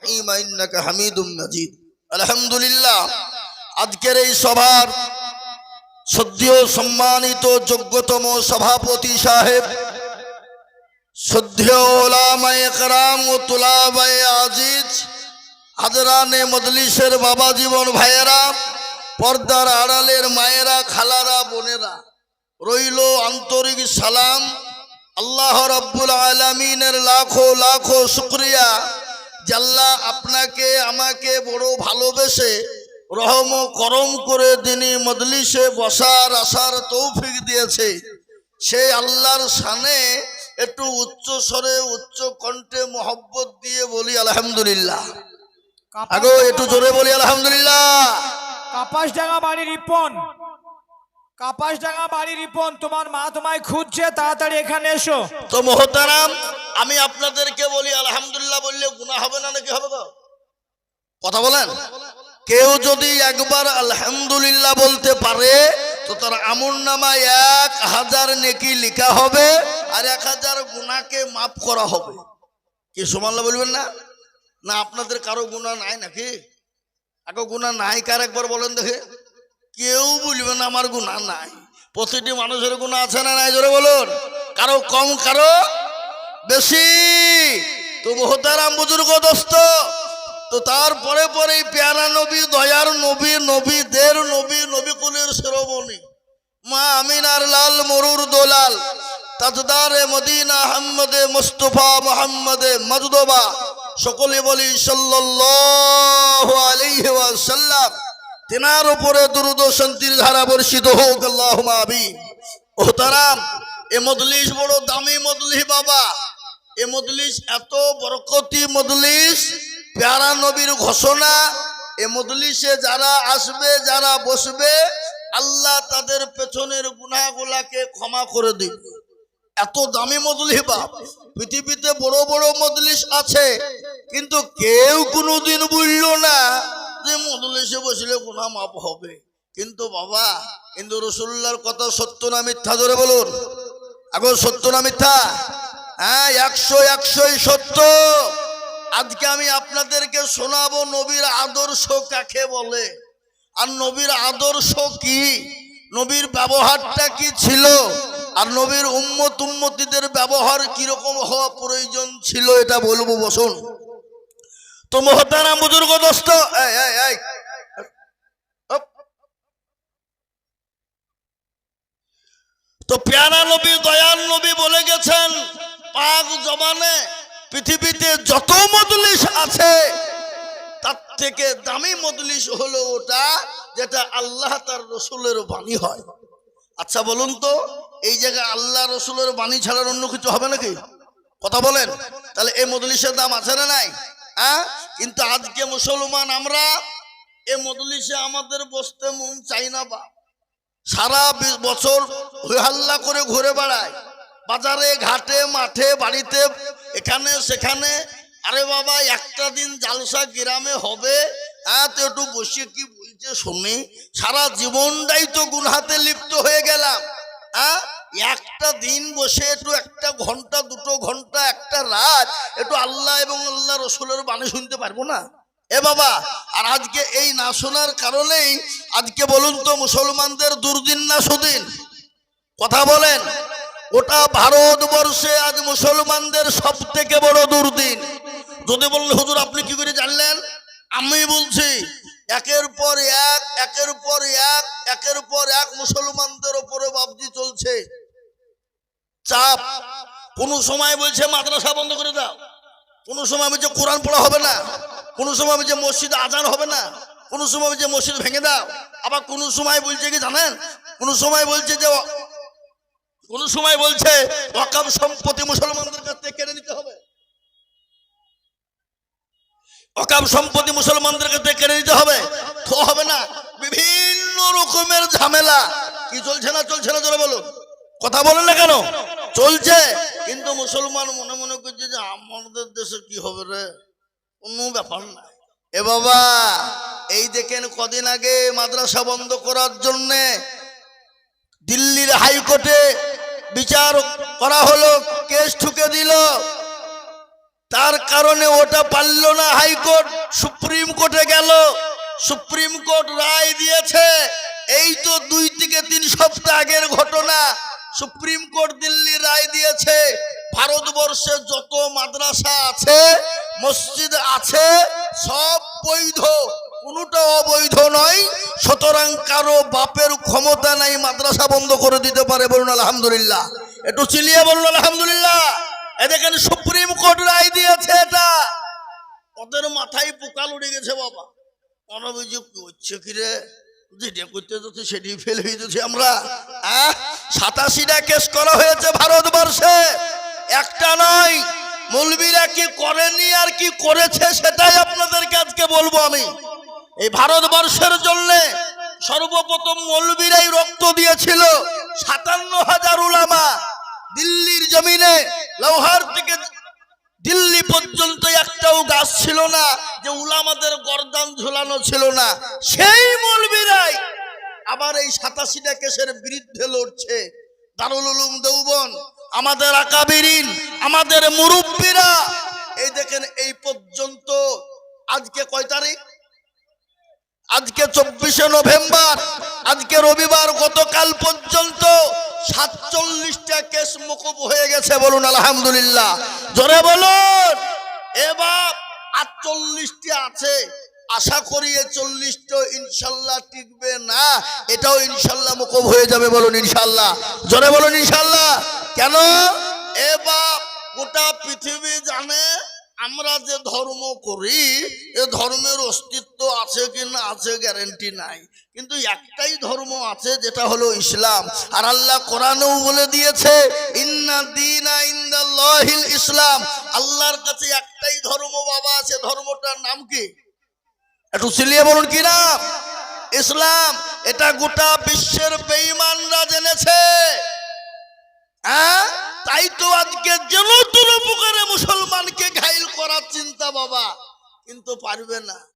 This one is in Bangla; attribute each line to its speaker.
Speaker 1: النعيم إنك حميد مجيد الحمد لله আজকের এই সভার শ্রদ্ধেয় সম্মানিত যোগ্যতম সভাপতি সাহেব, শ্রদ্ধেয় উলামায়ে কেরাম ও তুলাবায়ে আজিজ, হাজরানে মজলিসের বাবা জীবন ভাইয়েরা, পর্দার আড়ালের মায়েরা, খালারা, বোনেরা, রইল আন্তরিক সালাম। আল্লাহ রাব্বুল আলামিনের লাখো লাখো শুকরিয়া যে আল্লাহ আপনাকে আমাকে বড় ভালোবেসে রহম ও করম করে দিনী মজলিসে বসার আসার তৌফিক দিয়েছে। সেই আল্লাহর শানে একটু উচ্চ স্বরে উচ্চ কণ্ঠে মহব্বত দিয়ে বলি আলহামদুলিল্লাহ। আগো একটু জোরে বলি আলহামদুলিল্লাহ।
Speaker 2: কাপাসডাঙ্গা বাড়ি রিপন, তোমার মা তোমায় খুঁজছে, তাড়াতাড়ি এখানে এসো।
Speaker 1: তো মোহতারাম, আমি আপনাদেরকে বলি আলহামদুলিল্লাহ বললে গুনাহ হবে না নাকি হবে? তো কথা বলেন। কেউ যদি একবার আলহামদুলিল্লাহ বলতে পারে তো তার আমলনামায় 1000 নেকি লেখা হবে আর 1000 গুনাহকে মাফ করা হবে। কি সুবহানাল্লাহ বলবেন না? না আপনাদের কারো গুনাহ নাই নাকি? আগে গুনাহ নাই কার একবার বলেন দেখে। কেউ বলবে না আমার গুনাহ নাই। প্রতিটি মানুষের গুনাহ আছে না নাই? জোরে বলুন। কারো কম কারো বেশি। তো মোহতারাম বুজুর্গ দোস্ত, তো তারপরে পরেই প্যারা নবী, দয়ার নবী, নবীদের নবী, নবী কুলের শিরোমণি মা আমিনার লাল মরুর দোলাল তাজদারে মদিনা আহমদে মুস্তাফা মুহাম্মদে মজদবা, সকলে বলি সাল্লাল্লাহু আলাইহি ওয়াসাল্লাম। তেনার উপরে দুরূদ ও শান্তির ধারা বর্ষিত হোক, আল্লাহুম্মা আমিন। মোহতারাম, এ মজলিস বড় দামি মজলিস বাবা। এ মজলিস এত বরকতি মজলিস, প্যারা নবীর ঘোষণা। এ মজলিসে যারা আসবে, যারা বসবে, আল্লাহ তাদের পেছনের গুনাহগুলাকে ক্ষমা করে দিবে। এত দামি মজলিস বাপ। পৃথিবীতে বড় বড় মজলিস আছে, কিন্তু কেউ কোনোদিন বলল না যে মজলিসে বসলে গুনাহ মাফ হবে। কিন্তু বাবা, কিন্তু রাসূলুল্লাহর কথা সত্য না মিথ্যা? ধরে বলুন। আগো সত্য না মিথ্যা? হ্যাঁ, 100 সত্য। আজকে আমি আপনাদেরকে শোনাবো নবীর আদর্শ কাকে বলে, আর নবীর আদর্শ কি, নবীর ব্যবহারটা কি ছিল, আর নবীর উম্মতীদের ব্যবহার কিরকম হওয়া প্রয়োজন ছিল, এটা বলবো। বসুন। তো মোহতারাম বুজুর্গ দোস্ত, তো প্যারা নবী, দয়াল নবী বলে গেছেন, পাক জবানে পৃথিবীতে যত মজলিস আছে তার থেকে দামি মজলিস হলো ওটা যেটা আল্লাহ তার রসুলের বাণী হয়। আচ্ছা বলুন তো, এই জায়গায় আল্লাহ রসুলের বাণী ছাড়ার অন্য কিছু হবে নাকি? কথা বলেন। তাহলে এই মজলিসের দাম আছে না নাই? হ্যাঁ, কিন্তু আজকে মুসলমান আমরা এই মজলিসে আমাদের বসতে মন চাই না। বা সারা বছর হইহাল্লা করে ঘুরে বেড়ায়, বাজারে ঘাটে মাঠে বাড়িতে এখানে সেখানে। আরে বাবা, একটা দিন জালসা গ্রামে হবে, তো একটু বসে কি বলছে শুনি। সারা জীবনটাই তো গুনহাতে লিপ্ত হয়ে গেলাম। একটা দিন বসে একটু 1 ঘন্টা 2 ঘন্টা একটা রাত একটু আল্লাহ এবং আল্লাহ রসুলের বাণী শুনতে পারবো না? এ বাবা, আর আজকে এই না শোনার কারণেই আজকে বলুন তো মুসলমানদের দুর্দিন না সুদিন? কথা বলেন। ওটা ভারতবর্ষে আজ মুসলমানদের সব থেকে বড় দুর্দিন। যদি বললেন হুজুর আপনি কি করে জানলেন? আমি বলছি, একের পর এক মুসলমানদের উপরে বাবজি চলছে চাপ। কোন সময় বলছে মাদ্রাসা বন্ধ করে দাও, কোন সময় বলছে কোরআন পড়া হবে না, কোন সময় বলছে মসজিদে আজান হবে না, কোন সময় বলছে মসজিদ ভেঙে দাও। আবার কোন সময় বলছে কি জানেন? কোন সময় বলছে যে ওয়াকফ সম্পত্তি মুসলমানদের কাছ থেকে কেড়ে নিতে হবে। ওয়াকফ সম্পত্তি মুসলমানদের কাছ থেকে কেড়ে নিতে হবে। তো হবে না, বিভিন্ন রকমের ঝামেলা। কি চলছে না জোরে বলুন। কথা বলেন না কেন? চলছে। কিন্তু মুসলমান মনে মনে করছে যে আমাদের দেশে কি হবে রে, কোনো ব্যাপার না। এ বাবা, এই দেখেন কদিন আগে মাদ্রাসা বন্ধ করার জন্য দিল্লির হাইকোর্টে বিচার করা হলো, কেস ঠুকে দিল। তার কারণে ওটা পারল না হাইকোর্ট, সুপ্রিম কোর্টে গেল। সুপ্রিম কোর্ট রায় দিয়েছে। এই তো 2 থেকে 3 সপ্তাহ আগের ঘটনা। সুপ্রিম কোর্ট দিল্লি রায় দিয়েছে, ভারতবর্ষে যত মাদ্রাসা আছে, মসজিদ আছে, সব বৈধ, কোনোটা অবৈধ নয়। সুতরাং কারো বাপের ক্ষমতা নাই মাদ্রাসা বন্ধ করে দিতে পারে। বলুন আলহামদুলিল্লাহ, একটু চিলিয়ে বলুন আলহামদুলিল্লাহ। এ দেখেন সুপ্রিম কোর্ট রায় দিয়েছে। এটা ওদের মাথায় পোকাল উড়ে গেছে বাবা। অনভিযোগ করছে কিরে, যেটা করতে যাচ্ছে সেটি ফেল হয়ে যাচ্ছে। আমরা 87টা কেস করা হয়েছে ভারতবর্ষে, একটা নয়। মৌলবীরা কি করেনি আর কি করেছে সেটাই আপনাদেরকে আজকে বলবো আমি। এই ভারতবর্ষের জন্য সর্বপ্রথম মৌলবীরাই রক্ত দিয়েছিল। 57,000 উলামা দিল্লির জমিনে, লাহোর থেকে দিল্লি পর্যন্ত একটাও গাছ ছিল না যে উলামাদের গর্দান ঝুলানো ছিল না। সেই মৌলবীরাই আবার এই 87টা কেসের বিরুদ্ধে লড়ছে। দারুল উলুম দেওবন্দ, আমাদের আকাবিরিন, আমাদের মুরব্বীরা, এই দেখেন এই পর্যন্ত আজকে কয় তারিখ? আজকে 24শে নভেম্বর, আজকে রবিবার। গতকাল পর্যন্ত 47টা কেস মকুব হয়ে গেছে। বলুন আলহামদুলিল্লাহ, জোরে বলুন। এবার 48টি আছে। আশা করি 40টা ইনশাল্লাহ টিকবে না, এটাও ইনশাল্লাহ মকুব হয়ে যাবে। বলুন ইনশাল্লাহ, জোরে বলুন ইনশাল্লাহ। কেন? এবার গোটা পৃথিবী জানে আমরা যে ধর্ম করি এ ধর্মের অস্তিত্ব আছে কি না আছে গ্যারান্টি নাই, কিন্তু একটাই ধর্ম আছে, যেটা হলো ইসলাম। আর আল্লাহ কোরআনেও বলে দিয়েছে, ইন্না দীনা ইনদাল্লাহিল ইসলাম। আল্লাহর কাছে একটাই ধর্ম বাবা আছে। ধর্মটার নাম কি? একটু চিলিয়ে বলুন কি নাম? ইসলাম। এটা গোটা বিশ্বের বেঈমানরা জেনেছে। তাই তো আজকে যেন তুলো পুকারে মুসলমানকে ঘাইল করার চিন্তা বাবা, কিন্তু পারবে না।